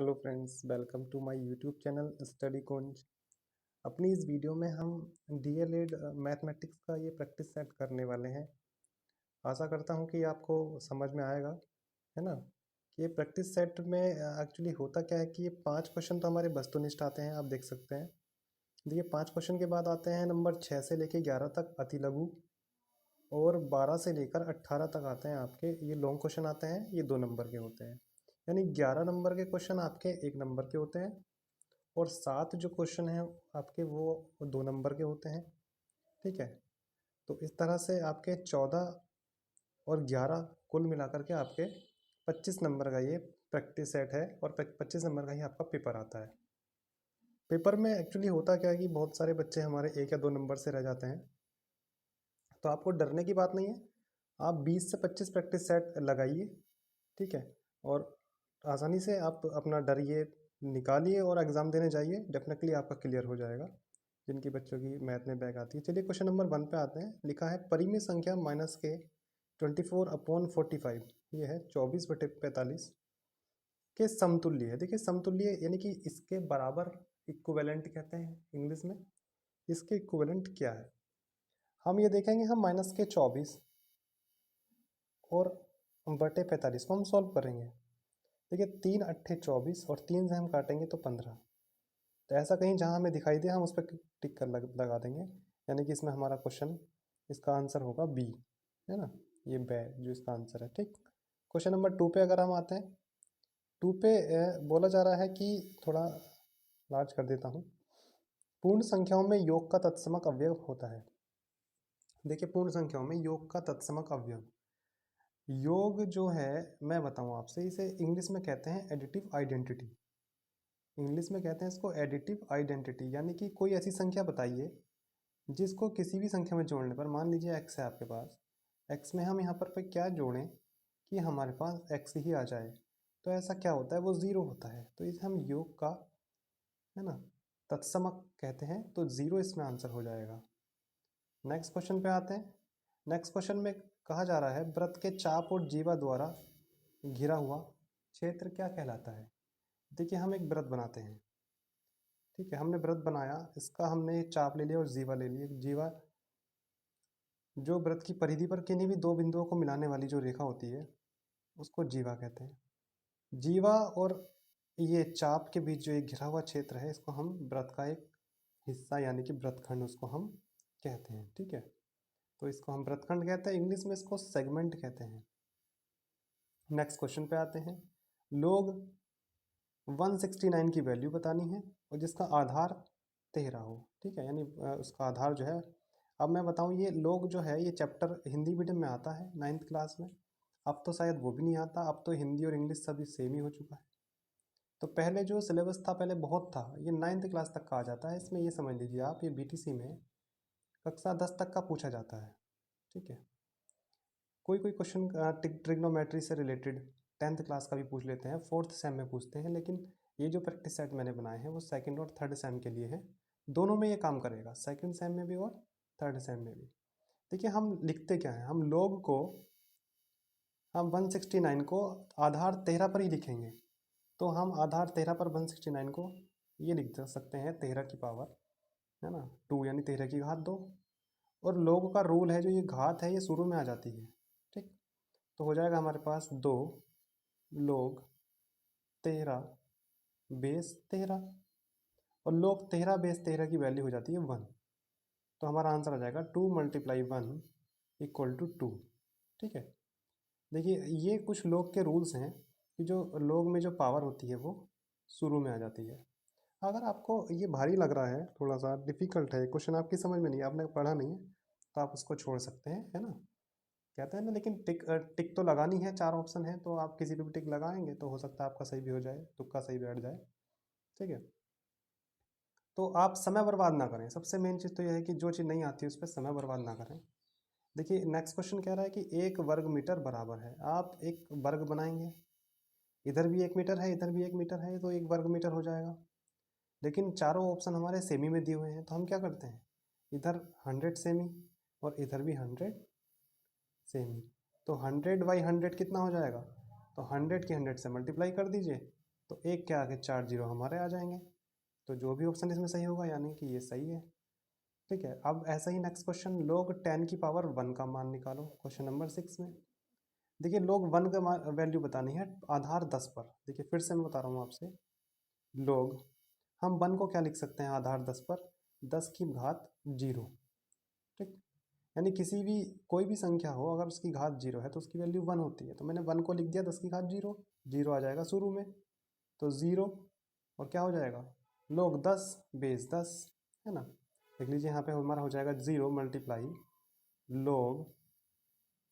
Hello friends, welcome to my YouTube channel study Kunj. अपनी इस video में हम डीएलएड मैथमेटिक्स का ये प्रैक्टिस सेट करने वाले हैं। आशा करता हूँ कि आपको समझ में आएगा, है ना। कि ये प्रैक्टिस सेट में एक्चुअली होता क्या है कि ये 5 क्वेश्चन तो हमारे वस्तुनिष्ठ आते हैं, आप देख सकते हैं। देखिए 5 क्वेश्चन के बाद आते हैं नंबर 6 से लेके 11 तक अति लघु, और 12 से लेकर 18 तक आते हैं आपके ये लॉन्ग क्वेश्चन आते हैं। ये 2 नंबर के होते हैं, यानी 11 नंबर के क्वेश्चन आपके 1 नंबर के होते हैं, और 7 जो क्वेश्चन हैं आपके वो 2 नंबर के होते हैं। ठीक है, तो इस तरह से आपके 14 और 11 कुल मिलाकर के आपके 25 नंबर का ये प्रैक्टिस सेट है, और 25 नंबर का ही आपका पेपर आता है। पेपर में एक्चुअली होता क्या है कि बहुत सारे बच्चे हमारे 1 या 2 नंबर से रह जाते हैं, तो आपको डरने की बात नहीं है। आप 20 से 25 प्रैक्टिस सेट लगाइए, ठीक है, और आसानी से आप अपना डर ये निकालिए और एग्ज़ाम देने जाइए, डेफिनेटली आपका क्लियर हो जाएगा। जिनकी बच्चों की मैथ में बैक आती है। चलिए क्वेश्चन नंबर 1 पे आते हैं। लिखा है परिमेय संख्या माइनस के 24/45, ये है 24/45 के समतुल्य है। देखिए समतुल्य यानी कि इसके बराबर, इक्विवेलेंट कहते हैं इंग्लिश में। इसके इक्विवेलेंट क्या है हम ये देखेंगे। हम माइनस के 24 और बटे 45 को हम सॉल्व करेंगे। देखिए 3 अट्ठे 24 और 3 से हम काटेंगे तो 15। तो ऐसा कहीं जहाँ हमें दिखाई दे हम उस पर टिक कर लगा देंगे, यानी कि इसमें हमारा क्वेश्चन, इसका आंसर होगा बी, है ना। ये बै जो इसका आंसर है। ठीक, क्वेश्चन नंबर 2 पे अगर हम आते हैं। 2 पे बोला जा रहा है कि, थोड़ा लार्ज कर देता हूँ, पूर्ण संख्याओं में योग का तत्समक अवयव होता है। देखिए पूर्ण संख्याओं में योग का तत्समक अवयव, योग जो है मैं बताऊँ आपसे, इसे इंग्लिश में कहते हैं एडिटिव आइडेंटिटी। इंग्लिश में कहते हैं इसको एडिटिव आइडेंटिटी, यानी कि कोई ऐसी संख्या बताइए जिसको किसी भी संख्या में जोड़ने पर, मान लीजिए x है आपके पास, x में हम यहाँ पर क्या जोड़ें कि हमारे पास x ही आ जाए, तो ऐसा क्या होता है, वो ज़ीरो होता है। तो इसे हम योग का, है ना, तत्समक कहते हैं, तो ज़ीरो इसमें आंसर हो जाएगा। नेक्स्ट क्वेश्चन पे आते हैं। नेक्स्ट क्वेश्चन में कहा जा रहा है वृत्त के चाप और जीवा द्वारा घिरा हुआ क्षेत्र क्या कहलाता है। देखिए हम एक वृत्त बनाते हैं, ठीक है, हमने वृत्त बनाया, इसका हमने चाप ले लिया और जीवा ले लिया। जीवा जो वृत्त की परिधि पर किन्हीं भी 2 बिंदुओं को मिलाने वाली जो रेखा होती है उसको जीवा कहते हैं। जीवा और ये चाप के बीच जो एक घिरा हुआ क्षेत्र है, इसको हम वृत्त का एक हिस्सा यानी कि वृत्तखंड उसको हम कहते हैं। ठीक है, तो इसको हम वृत्तखंड कहते हैं, इंग्लिश में इसको सेगमेंट कहते हैं। नेक्स्ट क्वेश्चन पे आते हैं। लोग 169 की वैल्यू बतानी है और जिसका आधार 13 हो। ठीक है, यानी उसका आधार जो है, अब मैं बताऊं, ये लोग जो है ये चैप्टर हिंदी मीडियम में आता है 9th क्लास में। अब तो शायद वो भी नहीं आता, अब तो हिंदी और इंग्लिश सभी सेम ही हो चुका है। तो पहले जो सिलेबस था पहले बहुत था, ये 9th क्लास तक का आ जाता है। इसमें ये समझ लीजिए आप, ये बीटीसी में कक्षा 10 तक का पूछा जाता है। ठीक है, कोई कोई क्वेश्चन ट्रिग्नोमेट्री से रिलेटेड 10th क्लास का भी पूछ लेते हैं, 4th सेम में पूछते हैं, लेकिन ये जो प्रैक्टिस सेट मैंने बनाए हैं वो 2nd और 3rd सेम के लिए है। दोनों में ये काम करेगा, 2nd सेम में भी और 3rd सेम में भी। देखिए हम लिखते क्या है, हम लोग को, हम 169 को आधार 13 पर ही लिखेंगे। तो हम आधार 13 पर 169 को ये लिख सकते हैं 13 की पावर, है ना, 2, यानी 13 की घात 2। और लोग का रूल है, जो ये घात है ये शुरू में आ जाती है। ठीक, तो हो जाएगा हमारे पास 2 लोग 13 बेस 13, और लोग 13 बेस 13 की वैल्यू हो जाती है 1। तो हमारा आंसर आ जाएगा 2 × 1 = 2। ठीक है, देखिए ये कुछ लोग के रूल्स हैं कि जो लोग में जो पावर होती है वो शुरू में आ जाती है। अगर आपको ये भारी लग रहा है, थोड़ा सा डिफिकल्ट है क्वेश्चन, आपकी समझ में नहीं, आपने पढ़ा नहीं है, तो आप उसको छोड़ सकते हैं, है ना। कहते हैं ना, लेकिन टिक टिक तो लगानी है, 4 ऑप्शन है, तो आप किसी पे भी टिक लगाएंगे तो हो सकता है आपका सही भी हो जाए, तुक्का सही बैठ जाए। ठीक है, तो आप समय बर्बाद ना करें। सबसे मेन चीज़ तो यह है कि जो चीज़ नहीं आती है उस पर समय बर्बाद ना करें। देखिए नेक्स्ट क्वेश्चन कह रहा है कि 1 वर्ग मीटर बराबर है, आप एक वर्ग बनाएंगे, इधर भी 1 मीटर है, इधर भी 1 मीटर है, तो 1 वर्ग मीटर हो जाएगा। लेकिन चारों ऑप्शन हमारे सेमी में दिए हुए हैं, तो हम क्या करते हैं, इधर 100 सेमी और इधर भी 100 सेमी। तो 100/100 कितना हो जाएगा, तो 100 की 100 से मल्टीप्लाई कर दीजिए, तो एक के आगे 4 जीरो हमारे आ जाएंगे, तो जो भी ऑप्शन इसमें सही होगा यानी कि ये सही है। ठीक है, अब ऐसा ही नेक्स्ट क्वेश्चन, लोग 10 की पावर 1 का मान निकालो, क्वेश्चन नंबर 6 में। देखिए लोग 1 का वैल्यू बतानी है आधार 10 पर। देखिए फिर से मैं बता रहा हूँ आपसे, लोग, हम 1 को क्या लिख सकते हैं आधार 10 पर, 10 की घात 0। ठीक, यानी किसी भी कोई भी संख्या हो अगर उसकी घात 0 है तो उसकी वैल्यू 1 होती है। तो मैंने 1 को लिख दिया 10 की घात 0, 0 आ जाएगा शुरू में, तो 0 और क्या हो जाएगा, लोग 10 बेस 10, है ना। देख लीजिए यहाँ पे हमारा हो जाएगा 0 मल्टीप्लाई लोग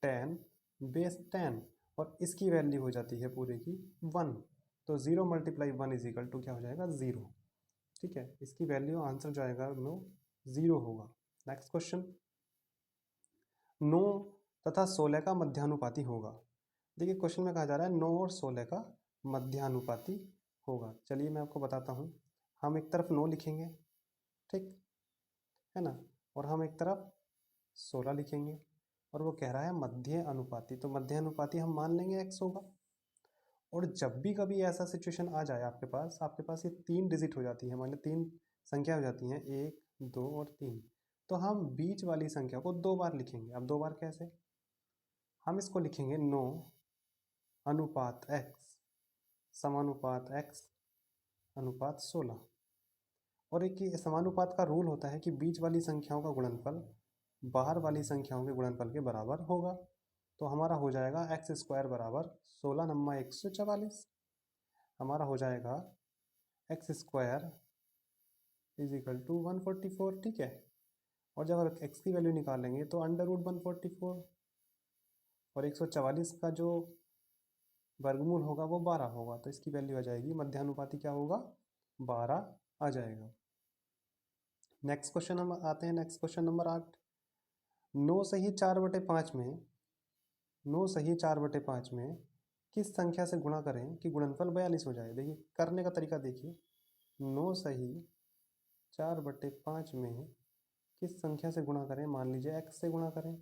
10 बेस 10, और इसकी वैल्यू हो जाती है पूरे की 1। तो 0 मल्टीप्लाई 1 इज इक्वल टू क्या हो जाएगा, 0। ठीक है, इसकी वैल्यू आंसर जो आएगा वो 0 होगा। नेक्स्ट क्वेश्चन, 9 तथा 16 का मध्यानुपाती होगा। देखिए क्वेश्चन में कहा जा रहा है 9 और 16 का मध्यानुपाती होगा। चलिए मैं आपको बताता हूँ, हम एक तरफ 9 लिखेंगे, ठीक है ना, और हम एक तरफ 16 लिखेंगे, और वो कह रहा है मध्य अनुपाती, तो मध्य अनुपाती हम मान लेंगे x होगा। और जब भी कभी ऐसा सिचुएशन आ जाए आपके पास ये 3 डिजिट हो जाती है, मान लो 3 संख्या हो जाती हैं, 1 2 और 3, तो हम बीच वाली संख्या को 2 बार लिखेंगे। अब 2 बार कैसे, हम इसको लिखेंगे 9 अनुपात x समानुपात x अनुपात 16। और एक ये समानुपात का रूल होता है कि बीच वाली संख्याओं का गुणनफल बाहर वाली संख्याओं के गुणनफल के बराबर होगा। तो हमारा हो जाएगा एक्स स्क्वायर बराबर 16 नम्मा 144, हमारा हो जाएगा X square is equal to 144। ठीक है, और जब एक्स की वैल्यू निकालेंगे तो अंडर रूट 144, और 144 का जो वर्गमूल होगा वो 12 होगा, तो इसकी वैल्यू आ जाएगी, मध्यानुपाती क्या होगा, 12 आ जाएगा। नेक्स्ट क्वेश्चन हम आते हैं, नेक्स्ट क्वेश्चन नंबर 8, 9 सही 4/5 में 9 सही 4/5 में किस संख्या से गुणा करें कि गुणनफल 42 हो जाए। देखिए करने का तरीका देखिए, 9 सही 4/5 में किस संख्या से गुणा करें, मान लीजिए x से गुणा करें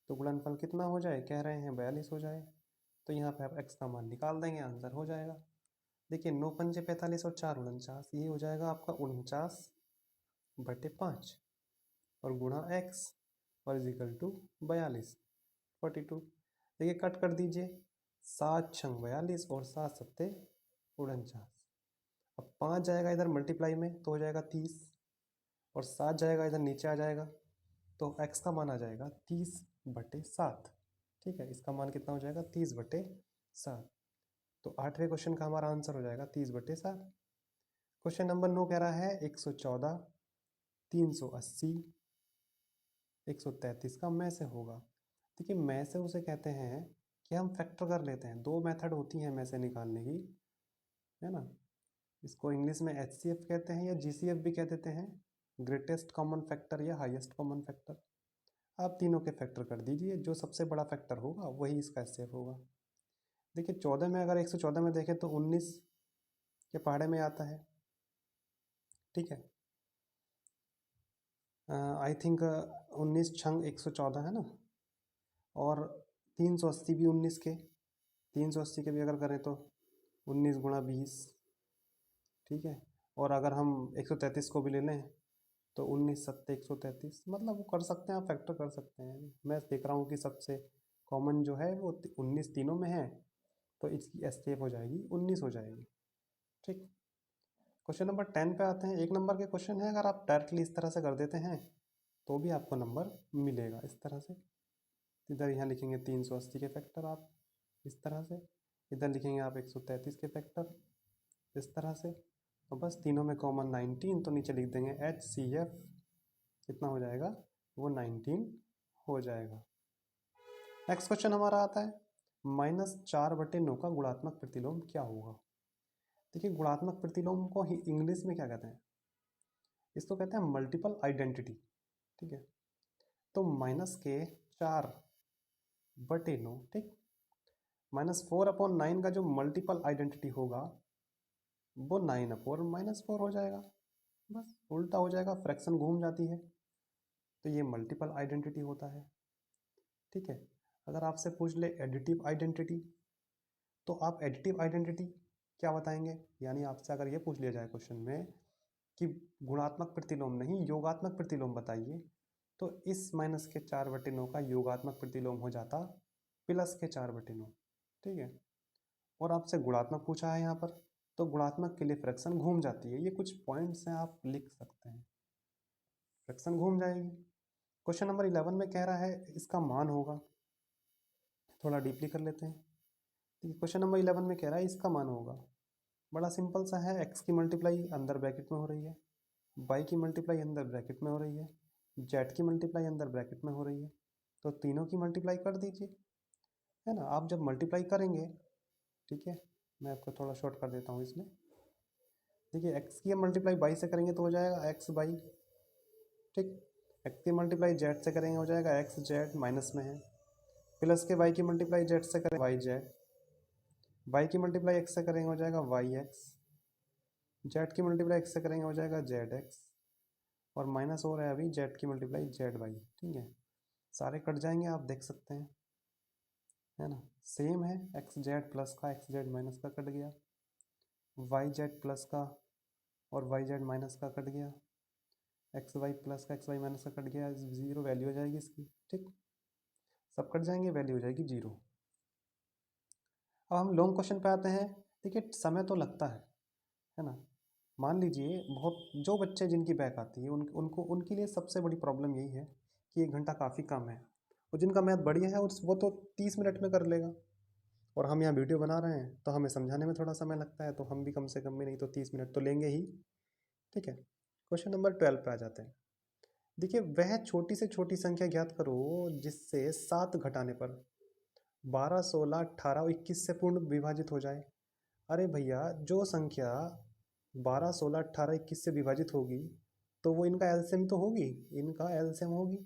तो गुणनफल कितना हो जाए, कह रहे हैं 42 हो जाए। तो यहाँ पे आप x का मान निकाल देंगे, आंसर हो जाएगा। देखिए 9 पंजे 45 और 4 49, ये हो जाएगा आपका 49/5 और गुणा x और इजिकल टू 42 42। देखिए कट कर दीजिए, 7 छंग 42 और 7 सत्ते 49। अब 5 जाएगा इधर मल्टीप्लाई में तो हो जाएगा 30, और 7 जाएगा इधर नीचे आ जाएगा, तो x का मान आ जाएगा 30/7। ठीक है, इसका मान कितना हो जाएगा, 30/7। तो 8वें क्वेश्चन का हमारा आंसर हो जाएगा 30/7। क्वेश्चन नंबर 9 कह रहा है 114 380 133 का में से होगा। देखिए में से उसे कहते हैं कि हम फैक्टर कर लेते हैं, 2 मेथड होती हैं में से निकालने की, है ना। इसको इंग्लिश में HCF कहते हैं या GCF भी कह देते हैं, ग्रेटेस्ट कॉमन फैक्टर या हाईएस्ट कॉमन फैक्टर। आप तीनों के फैक्टर कर दीजिए, जो सबसे बड़ा फैक्टर होगा वही इसका HCF होगा। देखिए 14 में अगर 114 में देखें तो 19 के पहाड़े में आता है। ठीक है, आई थिंक 19 छंग 114 है ना, और 380 भी 19 के, 380 के भी अगर करें तो 19 गुणा 20। ठीक है, और अगर हम 133 को भी ले लें तो 19 सत्ते 133, मतलब वो कर सकते हैं, आप फैक्टर कर सकते हैं। मैं देख रहा हूँ कि सबसे कॉमन जो है वो 19 तीनों में है, तो इसकी एस्केप हो जाएगी, 19 हो जाएगी। ठीक, क्वेश्चन नंबर 10 पे आते हैं। 1 नंबर के क्वेश्चन है, अगर आप डायरेक्टली इस तरह से कर देते हैं तो भी आपको नंबर मिलेगा इस तरह से। इधर यहाँ लिखेंगे 380 के फैक्टर आप इस तरह से, इधर लिखेंगे आप 133 के फैक्टर इस तरह से, तो बस तीनों में कॉमन 19, तो नीचे लिख देंगे HCF, कितना हो जाएगा, वो 19 हो जाएगा। नेक्स्ट क्वेश्चन हमारा आता है, -4/9 का गुणात्मक प्रतिलोम क्या होगा। देखिए गुणात्मक प्रतिलोम को ही इंग्लिश में क्या कहते हैं, इसको कहते हैं मल्टीपल आइडेंटिटी। ठीक है, तो -4/9, ठीक, -4/9 का जो मल्टीपल आइडेंटिटी होगा वो 9/-4 हो जाएगा, बस उल्टा हो जाएगा, फ्रैक्शन घूम जाती है, तो ये मल्टीपल आइडेंटिटी होता है। ठीक है, अगर आपसे पूछ ले एडिटिव आइडेंटिटी, तो आप एडिटिव आइडेंटिटी क्या बताएंगे, यानी आपसे अगर ये पूछ लिया जाए क्वेश्चन में कि गुणात्मक प्रतिलोम नहीं योगात्मक प्रतिलोम बताइए, तो इस -4/9 का योगात्मक प्रतिलोम हो जाता +4/9। ठीक है, और आपसे गुणात्मक पूछा है यहाँ पर, तो गुणात्मक के लिए फ्रैक्शन घूम जाती है। ये कुछ पॉइंट्स हैं, आप लिख सकते हैं, फ्रैक्शन घूम जाएगी। क्वेश्चन नंबर 11 में कह रहा है इसका मान होगा, थोड़ा डीपली कर लेते हैं। क्वेश्चन नंबर 11 में कह रहा है इसका मान होगा, बड़ा सिंपल सा है, x की मल्टीप्लाई अंदर ब्रैकेट में हो रही है, y की मल्टीप्लाई अंदर ब्रैकेट में हो रही है, z की मल्टीप्लाई अंदर ब्रैकेट में हो रही है, तो तीनों की मल्टीप्लाई कर दीजिए, है ना। आप जब मल्टीप्लाई करेंगे, ठीक है, मैं आपको थोड़ा शॉर्ट कर देता हूँ इसमें। देखिए x की मल्टीप्लाई y से करेंगे तो हो जाएगा x y, ठीक। x की मल्टीप्लाई z से करेंगे हो जाएगा x z, माइनस में है, प्लस के y की मल्टीप्लाई z से करेंगे y z, y की मल्टीप्लाई x से करेंगे हो जाएगा y x, z की मल्टीप्लाई x से करेंगे हो जाएगा z x, और माइनस हो रहा है अभी z की मल्टीप्लाई z y। ठीक है, सारे कट जाएंगे, आप देख सकते हैं, है ना। सेम है, एक्स जेड प्लस का एक्स जेड माइनस का कट गया, वाई जेड प्लस का और वाई जेड माइनस का कट गया, एक्स वाई प्लस का एक्स वाई माइनस का कट गया, जीरो वैल्यू हो जाएगी इसकी, ठीक, सब कट जाएंगे, वैल्यू हो जाएगी जीरो। अब हम लॉन्ग क्वेश्चन पे आते हैं। देखिए समय तो लगता है ना। मान लीजिए बहुत जो बच्चे जिनकी बैक आती है उनको उनके लिए सबसे बड़ी प्रॉब्लम यही है कि 1 घंटा काफ़ी कम है, और जिनका मैथ बढ़िया है वो तो 30 मिनट में कर लेगा, और हम यहाँ वीडियो बना रहे हैं तो हमें समझाने में थोड़ा समय लगता है, तो हम भी कम से कम में नहीं तो 30 मिनट तो लेंगे ही। ठीक है, क्वेश्चन नंबर 12 पे आ जाते हैं। देखिए वह छोटी से छोटी संख्या ज्ञात करो जिससे 7 घटाने पर 12, 16, 18 और 21 से पूर्ण विभाजित हो जाए। अरे भैया जो संख्या 12, 16, 18, 21 से विभाजित होगी तो वो इनका एलसीएम तो होगी, इनका एलसीएम होगी।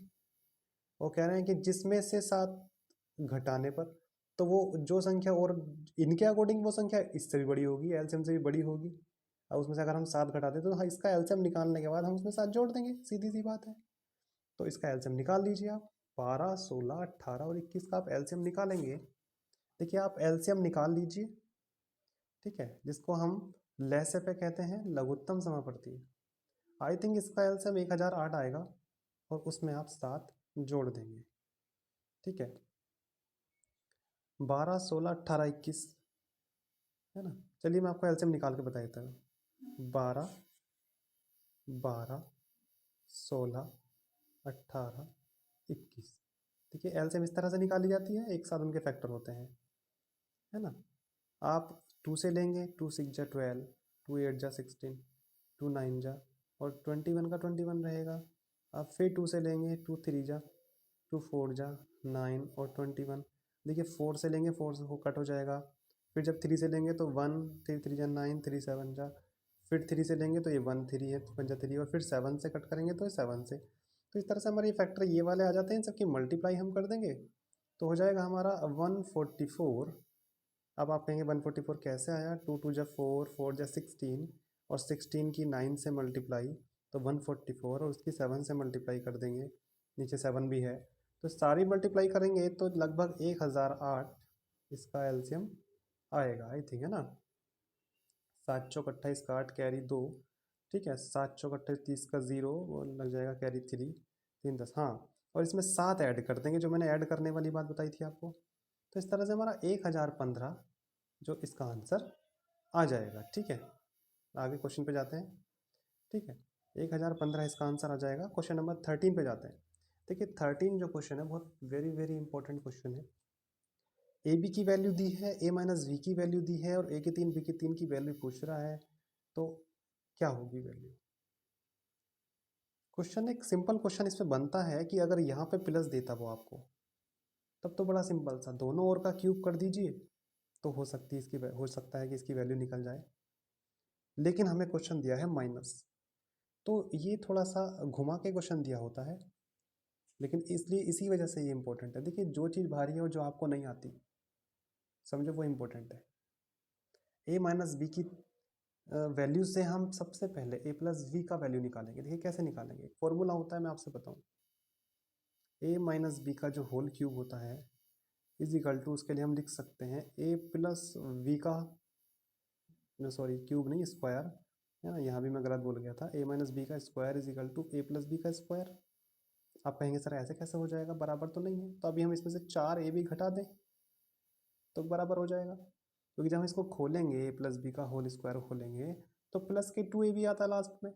वो कह रहे हैं कि जिसमें से 7 घटाने पर, तो वो जो संख्या और इनके अकॉर्डिंग वो संख्या इससे भी बड़ी होगी, एलसीएम से भी बड़ी होगी। अब उसमें से अगर हम 7 घटाते तो हाँ, इसका एलसीएम निकालने के बाद हम उसमें 7 जोड़ देंगे, सीधी सी बात है। तो इसका एलसीएम निकाल लीजिए आप, 12, 16, 18 और 21 का आप एलसीएम निकालेंगे। देखिए आप एलसीएम निकाल लीजिए, ठीक है, जिसको हम लैसे पे कहते हैं लघुत्तम समापत्ति। आई थिंक इसका एलसीएम 1008 आएगा, और उसमें आप 7 जोड़ देंगे। ठीक है, 12, 16, 18, 21, है ना। चलिए मैं आपको एलसीएम निकाल के बता देता हूँ। 12, 12, 16, 18, 21। देखिए एलसीएम इस तरह से निकाली जाती है, एक साथ उनके फैक्टर होते हैं, है ना। आप 2 से लेंगे, 2 6 जा 12, 2 8 जा 16, 2 9 जा, और 21 का 21 रहेगा। आप फिर 2 से लेंगे, 2 3 जा, 2 4 जा 9 और 21। देखिए 4 से लेंगे, 4 से वो कट हो जाएगा। फिर जब 3 से लेंगे तो 1 3 3 जा 9, 3 7 जा, फिर 3 से लेंगे तो ये 1 3 है, 1 जा 3, और फिर 7 से कट करेंगे तो 7 से। तो इस तरह से हमारे फैक्टर ये वाले आ जाते हैं, सबकी मल्टीप्लाई हम कर देंगे तो हो जाएगा हमारा 144। अब आप कहेंगे 144 कैसे आया, 2 2 जा 4, 4 जा 16, और 16 की 9 से मल्टीप्लाई तो 144, और उसकी 7 से मल्टीप्लाई कर देंगे, नीचे 7 भी है, तो सारी मल्टीप्लाई करेंगे तो लगभग 1008 इसका एलसीएम आएगा, आई थिंक, है ना। 7 चौक 28 का 8 कैरी 2, ठीक है, 7 चौक 28 30 का 0, वो लग जाएगा कैरी 3, 3 10, हाँ, और इसमें 7 ऐड कर देंगे जो मैंने ऐड करने वाली बात बताई थी आपको। तो इस तरह से हमारा 1015 जो इसका आंसर आ जाएगा। ठीक है, आगे क्वेश्चन पे जाते हैं। ठीक है, 1015 इसका आंसर आ जाएगा। क्वेश्चन नंबर 13 पे जाते हैं। देखिए 13 जो क्वेश्चन है बहुत वेरी वेरी इंपॉर्टेंट क्वेश्चन है। ए बी की वैल्यू दी है, ए माइनस वी की वैल्यू दी है, और ए की 3 बी की 3 की वैल्यू पूछ रहा है, तो क्या होगी वैल्यू। क्वेश्चन एक सिंपल क्वेश्चन इसमें बनता है कि अगर यहाँ पे प्लस देता वो आपको, तब तो बड़ा सिंपल सा, दोनों ओर का क्यूब कर दीजिए तो हो सकता है कि इसकी वैल्यू निकल जाए। लेकिन हमें क्वेश्चन दिया है माइनस, तो ये थोड़ा सा घुमा के क्वेश्चन दिया होता है, लेकिन इसलिए इसी वजह से ये इंपॉर्टेंट है। देखिए जो चीज़ भारी है और जो आपको नहीं आती, समझो वो इंपॉर्टेंट है। ए माइनस बी की वैल्यू से हम सबसे पहले ए प्लस वी का वैल्यू निकालेंगे। देखिए कैसे निकालेंगे, फॉर्मूला होता है, मैं आपसे बताऊं। ए माइनस बी का जो होल क्यूब होता है इज इक्वल टू, उसके लिए हम लिख सकते हैं ए प्लस वी का सॉरी क्यूब नहीं, स्क्वायर है ना, यहाँ भी मैं गलत बोल गया था। ए माइनस बी का square is equal to A plus B का स्क्वायर। आप कहेंगे सर ऐसे कैसे हो जाएगा, बराबर तो नहीं है। तो अभी हम इसमें से 4 ए भी घटा दें तो बराबर हो जाएगा, क्योंकि जब हम इसको खोलेंगे ए प्लस बी का होल स्क्वायर खोलेंगे तो प्लस के 2 ए भी आता है लास्ट में,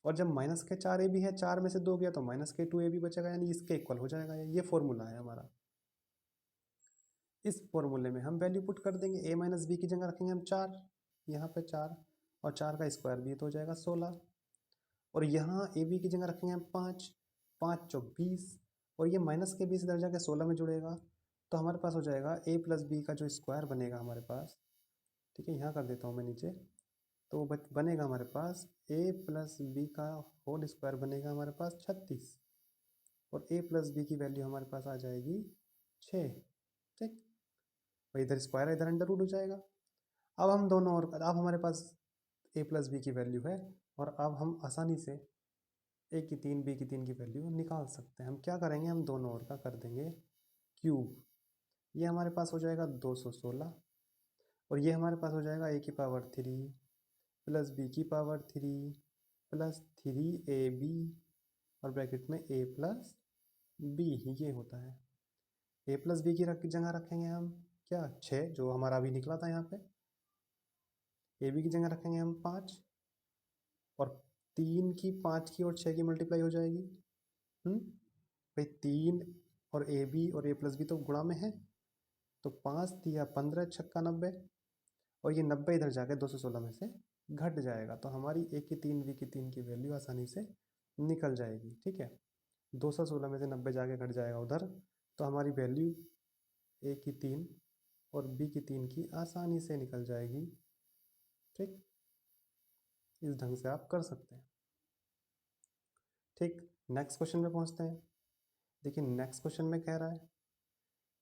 और जब माइनस के 4 ए भी है, 4 में से 2 गया तो माइनस के 2 ए भी बचेगा, यानी इसके इक्वल हो जाएगा। ये फॉर्मूला है हमारा। इस फॉर्मूले में हम वैल्यू पुट कर देंगे। ए माइनस बी की जगह रखेंगे हम 4, यहाँ पे 4, और 4 का स्क्वायर भी तो हो जाएगा 16, और यहाँ ए बी की जगह रखेंगे हम 5, 5 चौक 20, और ये माइनस के 20 इधर जाके 16 में जुड़ेगा, तो हमारे पास हो जाएगा ए प्लस बी का जो स्क्वायर बनेगा हमारे पास, ठीक है, यहाँ कर देता हूँ मैं नीचे, तो बनेगा हमारे पास ए प्लस बी का होल स्क्वायर बनेगा हमारे पास 36, और ए प्लस बी की वैल्यू हमारे पास आ जाएगी 6, ठीक। और इधर स्क्वायर इधर अंडर रूट हो जाएगा। अब हम दोनों, और अब हमारे पास ए प्लस बी की वैल्यू है, और अब हम आसानी से ए की 3 बी की 3 की वैल्यू निकाल सकते हैं। हम क्या करेंगे, हम दोनों ओर का कर देंगे क्यूब। ये हमारे पास हो जाएगा 216, और ये हमारे पास हो जाएगा ए की पावर 3 प्लस बी की पावर 3 प्लस 3ab, और ब्रैकेट में ए प्लस बी, ये होता है। ए प्लस बी की जगह रखेंगे हम क्या, 6, जो हमारा अभी निकला था यहाँ पे। ए बी की जगह रखेंगे हम 5, और 3 की 5 की और 6 की मल्टीप्लाई हो जाएगी। भाई 3 और ए बी और ए प्लस बी तो गुणा में है, तो 5 दिया 15 छक्का 90, और ये 90 इधर जाके 216 में से घट जाएगा, तो हमारी ए की 3 बी की 3 की वैल्यू आसानी से निकल जाएगी, ठीक है। 216 में से 90 जाके घट जाएगा उधर, तो हमारी वैल्यू ए की 3 और बी की 3 की आसानी से निकल जाएगी, ठीक। इस ढंग से आप कर सकते हैं, ठीक। नेक्स्ट क्वेश्चन में पहुंचते हैं। देखिए नेक्स्ट क्वेश्चन में कह रहा है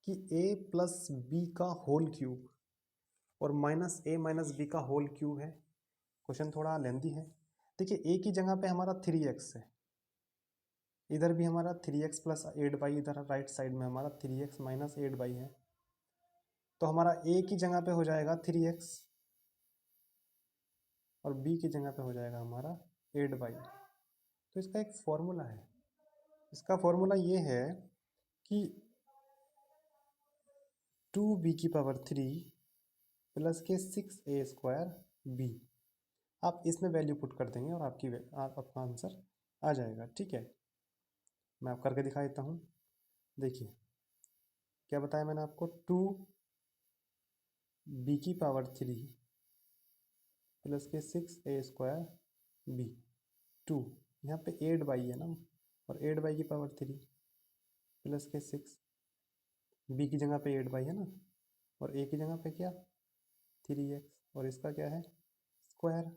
कि ए प्लस बी का होल क्यूब और माइनस ए माइनस बी का होल क्यूब है। क्वेश्चन थोड़ा लेंदी है। देखिए ए की जगह पे हमारा 3x है, इधर भी हमारा 3x प्लस 8y, इधर राइट साइड में हमारा 3x माइनस 8y है, तो हमारा ए की जगह पे हो जाएगा 3x, और बी की जगह पे हो जाएगा हमारा 8y। तो इसका एक फॉर्मूला है, इसका फॉर्मूला ये है कि 2b की पावर 3 प्लस के 6a स्क्वायर b। आप इसमें वैल्यू पुट कर देंगे और आपका आंसर आ जाएगा, ठीक है। मैं आप करके दिखा देता हूँ। देखिए क्या बताया मैंने आपको, 2b की पावर 3 प्लस के 6a स्क्वायर b, 2, यहाँ पे 8y है ना, और 8y की पावर 3 प्लस के 6, b की जगह पे 8y है ना, और a की जगह पे क्या 3x, और इसका क्या है स्क्वायर।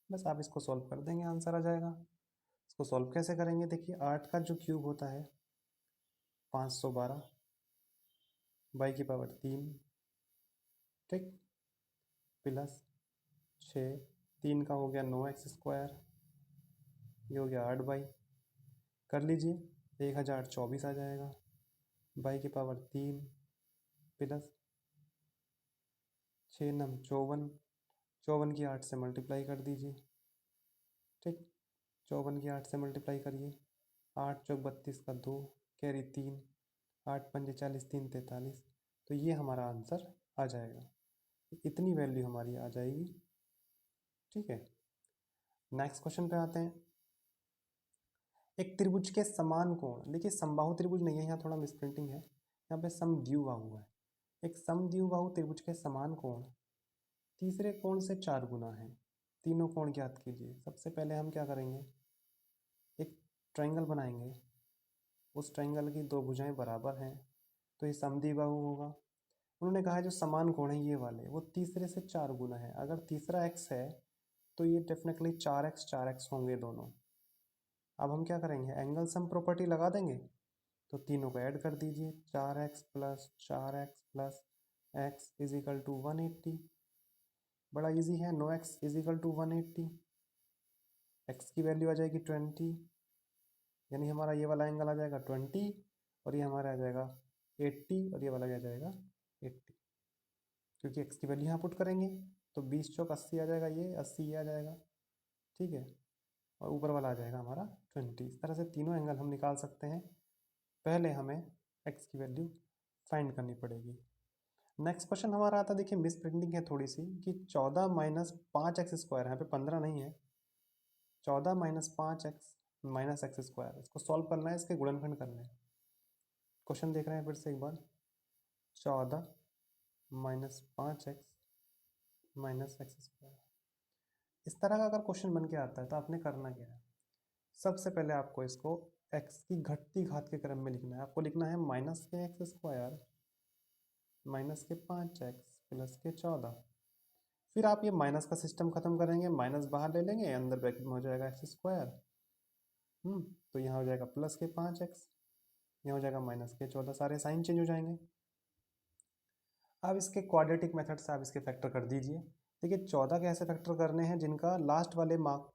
बस आप इसको सॉल्व कर देंगे, आंसर आ जाएगा। इसको सॉल्व कैसे करेंगे, देखिए 8 का जो क्यूब होता है 512, y की पावर 3, ठीक, प्लस 6, 3 का हो गया 9x स्क्वायर, ये हो गया 8y, कर लीजिए 1024 आ जाएगा, y की पावर 3 प्लस 6 9 54, 54 की 8 से मल्टीप्लाई कर दीजिए, ठीक, 54 की 8 से मल्टीप्लाई करिए, 8 चौक 32 का 2, कैरी 3, 8 पंजे 40, 3 43, तो ये हमारा आंसर आ जाएगा। इतनी वैल्यू हमारी आ जाएगी, ठीक है। नेक्स्ट क्वेश्चन पे आते हैं। एक त्रिभुज के समान कोण, देखिए समबाहु त्रिभुज नहीं है, यहाँ थोड़ा मिसप्रिंटिंग है, यहाँ पे समद्विबाहु है। एक समद्विबाहु त्रिभुज के समान कोण तीसरे कोण से 4 गुना है। तीनों कोण ज्ञात कीजिए। सबसे पहले हम क्या करेंगे, एक ट्रायंगल बनाएंगे, उस ट्रायंगल की 2 भुजाएं बराबर हैं, तो ये समद्विबाहु होगा। उन्होंने कहा है जो समान कोण है ये वाले, वो तीसरे से 4 गुना है। अगर तीसरा x है तो ये डेफिनेटली 4x होंगे दोनों। अब हम क्या करेंगे, एंगल सम प्रॉपर्टी लगा देंगे, तो तीनों को ऐड कर दीजिए, 4x plus x is equal to 180। बड़ा इजी है, 9x is equal to 180, x की वैल्यू आ जाएगी 20, यानी हमारा ये वाला एंगल आ जाएगा 20, और ये हमारा आ जाएगा 80, और ये वाला भी आ जाएगा 80, क्योंकि x की वैल्यू यहाँ पुट करेंगे। तो 20 चौक 80 आ जाएगा, ये 80 ये आ जाएगा, ठीक है, और ऊपर वाला आ जाएगा हमारा 20। इस तरह से तीनों एंगल हम निकाल सकते हैं। पहले हमें x की वैल्यू फाइंड करनी पड़ेगी। नेक्स्ट क्वेश्चन हमारा आता है, देखिए मिस प्रिंटिंग है थोड़ी सी, कि 14 माइनस 5x², यहाँ पे 15 नहीं है, 14 minus 5x minus x square, इसको सॉल्व करना है, इसके गुणनखंड करना है। क्वेश्चन देख रहे हैं फिर से एक बार, 14 माइनस 5x माइनस x²। इस तरह का अगर क्वेश्चन बन के आता है तो आपने करना क्या है, सबसे पहले आपको इसको x की घटती घात के क्रम में लिखना है। आपको लिखना है माइनस के x² माइनस के 5x प्लस के 14। फिर आप ये माइनस का सिस्टम खत्म करेंगे, माइनस बाहर ले लेंगे, अंदर ब्रैकेट में हो जाएगा x², तो यहाँ हो जाएगा प्लस के 5x, यहाँ हो जाएगा माइनस के 14, सारे साइन चेंज हो जाएंगे। अब इसके क्वाड्रेटिक मेथड से आप इसके फैक्टर कर दीजिए। देखिए 14 के ऐसे फैक्टर करने हैं जिनका लास्ट वाले मार्क,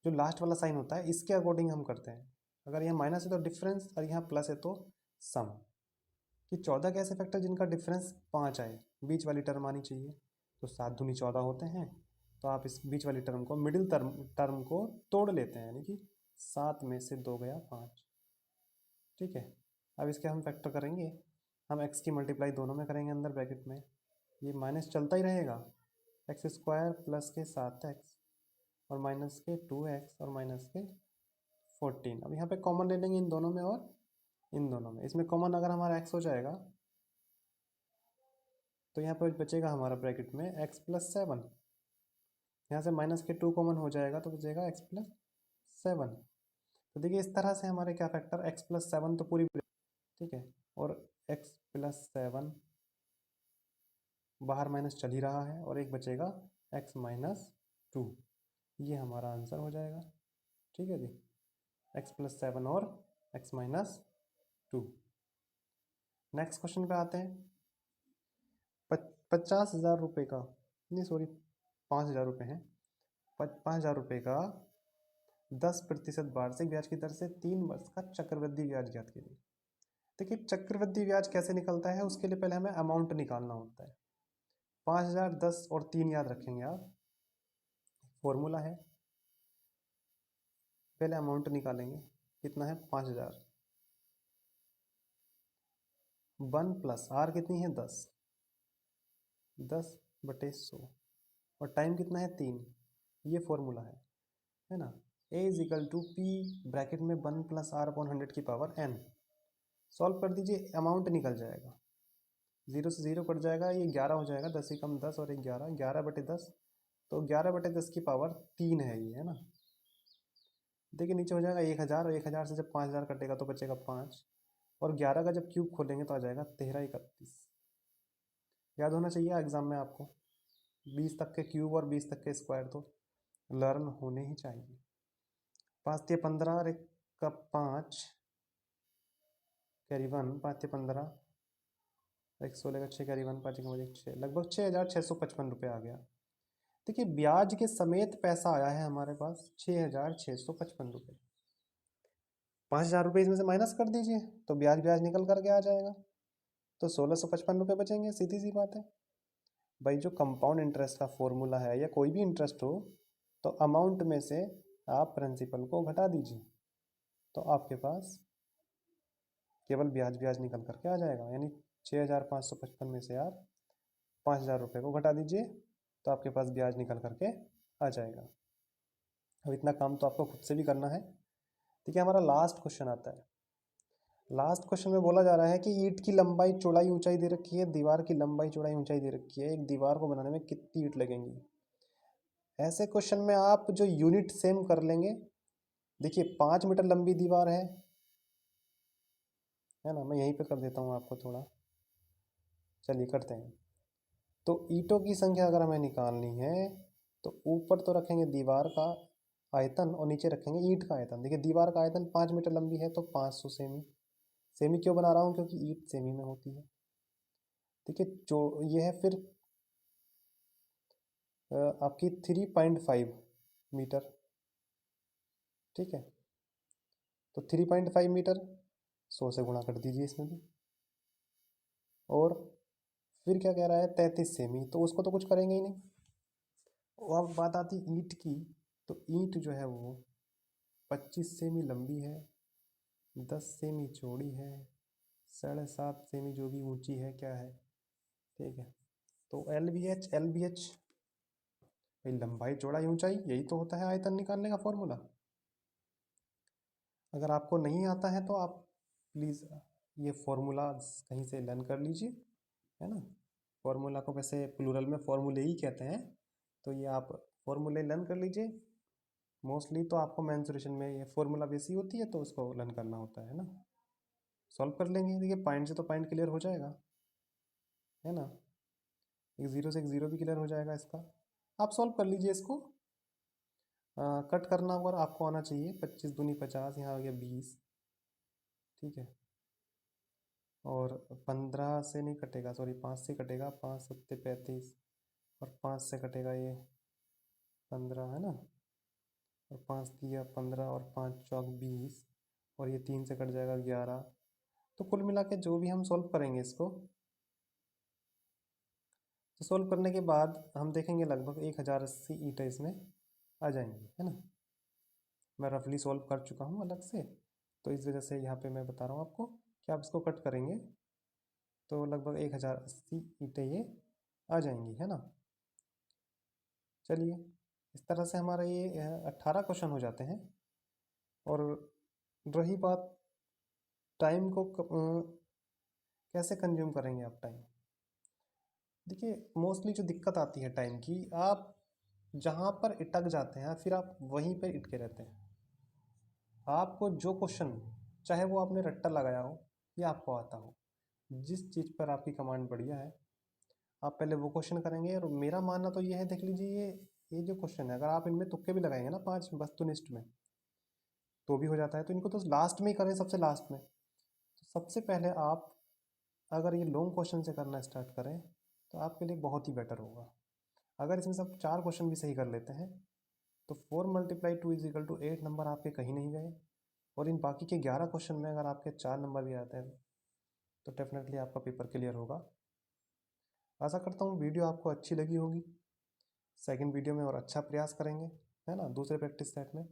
जो लास्ट वाला साइन होता है इसके अकॉर्डिंग हम करते हैं। अगर यहाँ माइनस है तो डिफरेंस, और यहाँ प्लस है तो सम। कि 14 के ऐसे फैक्टर जिनका डिफरेंस 5 आए, बीच वाली टर्म आनी चाहिए, तो 7 दूनी 14 होते हैं। तो आप इस बीच वाली टर्म को, मिडिल टर्म को तोड़ लेते हैं, यानी कि 7 में से 2 गया 5, ठीक है। अब इसके हम फैक्टर करेंगे, हम x की मल्टीप्लाई दोनों में करेंगे अंदर ब्रैकेट में, ये माइनस चलता ही रहेगा, x² प्लस के 7x और माइनस के 2x और माइनस के 14। अब यहाँ पे कॉमन ले लेंगे इन दोनों में और इन दोनों में। इसमें कॉमन अगर हमारा x हो जाएगा तो यहाँ पे बचेगा हमारा ब्रैकेट में x प्लस 7, यहाँ से माइनस के 2 कॉमन हो जाएगा तो बचेगा x प्लस 7। तो देखिए इस तरह से हमारे क्या फैक्टर, x प्लस 7 तो पूरी, ठीक है, और x प्लस 7 बाहर माइनस चल ही रहा है, और एक बचेगा x माइनस 2, ये हमारा आंसर हो जाएगा, ठीक है जी, x प्लस 7 और x माइनस 2। नेक्स्ट क्वेश्चन पे आते हैं, 50,000 रुपये का, नहीं सॉरी 5,000 रुपये हैं, 5,000 रुपये का 10% वार्षिक ब्याज की दर से 3 वर्ष का चक्रवृद्धि ब्याज ज्ञात कीजिए। देखिए चक्रवृद्धि ब्याज कैसे निकलता है, उसके लिए पहले हमें अमाउंट निकालना होता है। 5,000, 10 और 3 याद रखेंगे आप, फॉर्मूला है, पहले अमाउंट निकालेंगे, कितना है 5,000, 1 प्लस आर कितनी है 10, 10/100, और टाइम कितना है 3, ये फॉर्मूला है ना। A is equal to P bracket में 1 प्लस आर अपॉन 100 की पावर n। सॉल्व कर दीजिए, अमाउंट निकल जाएगा, 0 से 0 कट जाएगा, ये 11 हो जाएगा, 10 ही कम 10 और 11, 11/10, तो 11/10 की पावर 3 है ये, है ना। देखिए नीचे हो जाएगा 1,000, और 1,000 से जब 5,000 कटेगा तो बचेगा 5, और 11 का जब क्यूब खोलेंगे तो आ जाएगा 1331। याद होना चाहिए एग्जाम में आपको, 20 तक के क्यूब और 20 तक के स्क्वायर तो लर्न होने ही चाहिए। 5 या 15 और 1 का 5 कैरी 1, 5 या 15, 116 का 6 कैरी 1, 5 का 6, लगभग 6,655 रुपये आ गया। देखिए ब्याज के समेत पैसा आया है हमारे पास 6,655 रुपये। 5,000 रुपये इसमें से माइनस कर दीजिए तो ब्याज ब्याज निकल करके आ जाएगा, तो 1,655 रुपये बचेंगे, सीधी सी बात है भाई। जो कंपाउंड इंटरेस्ट का फॉर्मूला है या कोई भी इंटरेस्ट हो, तो अमाउंट में से आप प्रिंसिपल को घटा दीजिए, तो आपके पास केवल ब्याज ब्याज निकल करके आ जाएगा। यानी 6,555 में से आप 5,000 रुपये को घटा दीजिए तो आपके पास ब्याज निकल करके आ जाएगा। अब इतना काम तो आपको खुद से भी करना है। ठीक है, हमारा लास्ट क्वेश्चन आता है। लास्ट क्वेश्चन में बोला जा रहा है कि ईंट की लंबाई चौड़ाई ऊंचाई दे रखी है, दीवार की लंबाई चौड़ाई ऊंचाई दे रखी है, एक दीवार को बनाने में कितनी ईंट लगेंगी। ऐसे क्वेश्चन में आप जो यूनिट सेम कर लेंगे, देखिए 5 मीटर लंबी दीवार है ना, मैं यहीं पे कर देता हूँ आपको थोड़ा, चलिए करते हैं। तो ईंटों की संख्या अगर हमें निकालनी है तो ऊपर तो रखेंगे दीवार का आयतन और नीचे रखेंगे ईंट का आयतन। देखिए दीवार का आयतन 5 मीटर लंबी है तो 500 सेमी। सेमी क्यों बना रहा हूँ, क्योंकि ईंट सेमी में होती है। देखिए जो ये है फिर आपकी 3.5 मीटर, ठीक है। तो 3.5 मीटर 100 से गुणा कर दीजिए इसमें भी, और फिर क्या कह रहा है 33 सेमी, तो उसको तो कुछ करेंगे ही नहीं, और अब बात आती ईंट की, तो ईंट जो है वो 25 सेमी लंबी है, 10 सेमी चौड़ी है, 7.5 सेमी जो भी ऊंची है क्या है, ठीक है। तो एल बी एच भाई लंबाई चौड़ाई ऊंचाई, यही तो होता है आयतन निकालने का फॉर्मूला। अगर आपको नहीं आता है तो आप प्लीज़ ये फॉर्मूला कहीं से लर्न कर लीजिए, है ना। फॉर्मूला को वैसे प्लूरल में फॉर्मूले ही कहते हैं, तो ये आप फॉर्मूले लर्न कर लीजिए। मोस्टली तो आपको मेंसुरेशन में ये फॉर्मूला बेसी होती है, तो उसको लर्न करना होता है ना। सॉल्व कर लेंगे, देखिए पॉइंट से तो पॉइंट क्लियर हो जाएगा, है ना। एक ज़ीरो से एक ज़ीरो भी क्लियर हो जाएगा इसका। आप सॉल्व कर लीजिए इसको। कट करना अगर आपको आना चाहिए, 25 दूनी 50, यहाँ आ गया 20, ठीक है। और 15 से नहीं कटेगा, सॉरी 5 से कटेगा, 5 सत्ते 35, और 5 से कटेगा ये 15, है ना। और 5 दिया 15, और 5 चौक 20, और ये 3 से कट जाएगा 11। तो कुल मिला के जो भी हम सॉल्व करेंगे इसको, तो सॉल्व करने के बाद हम देखेंगे लगभग 1080 ईंटें इसमें आ जाएंगी, है ना। मैं रफली सॉल्व कर चुका हूँ अलग से, तो इस वजह से यहाँ पे मैं बता रहा हूँ आपको कि आप इसको कट करेंगे तो लगभग 1080 ईंटें ये आ जाएंगी, है ना। चलिए, इस तरह से हमारा ये 18 क्वेश्चन हो जाते हैं। और रही बात टाइम को कैसे कंज्यूम करेंगे आप टाइम, देखिए मोस्टली जो दिक्कत आती है टाइम की, आप जहाँ पर अटक जाते हैं फिर आप वहीं पर अटके रहते हैं। आपको जो क्वेश्चन, चाहे वो आपने रट्टा लगाया हो या आपको आता हो, जिस चीज़ पर आपकी कमांड बढ़िया है, आप पहले वो क्वेश्चन करेंगे। और मेरा मानना तो ये है, देख लीजिए ये जो क्वेश्चन है, अगर आप इनमें तुक्के भी लगाएंगे ना 5 वस्तुनिष्ठ में, तो भी हो जाता है। तो इनको तो लास्ट में ही करें, सबसे लास्ट में। तो सबसे पहले आप अगर ये लॉन्ग क्वेश्चन से करना स्टार्ट करें तो आपके लिए बहुत ही बेटर होगा। अगर इसमें सब 4 क्वेश्चन भी सही कर लेते हैं तो 4 × 2 = 8 नंबर आपके कहीं नहीं गए। और इन बाकी के 11 क्वेश्चन में अगर आपके 4 नंबर भी आते हैं तो डेफिनेटली आपका पेपर क्लियर होगा। आशा करता हूँ वीडियो आपको अच्छी लगी होगी। सेकंड वीडियो में और अच्छा प्रयास करेंगे, है ना, दूसरे प्रैक्टिस सेट में।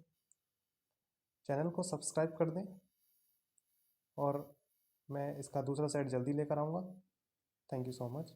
चैनल को सब्सक्राइब कर दें, और मैं इसका दूसरा सेट जल्दी लेकर आऊँगा। Thank you so much.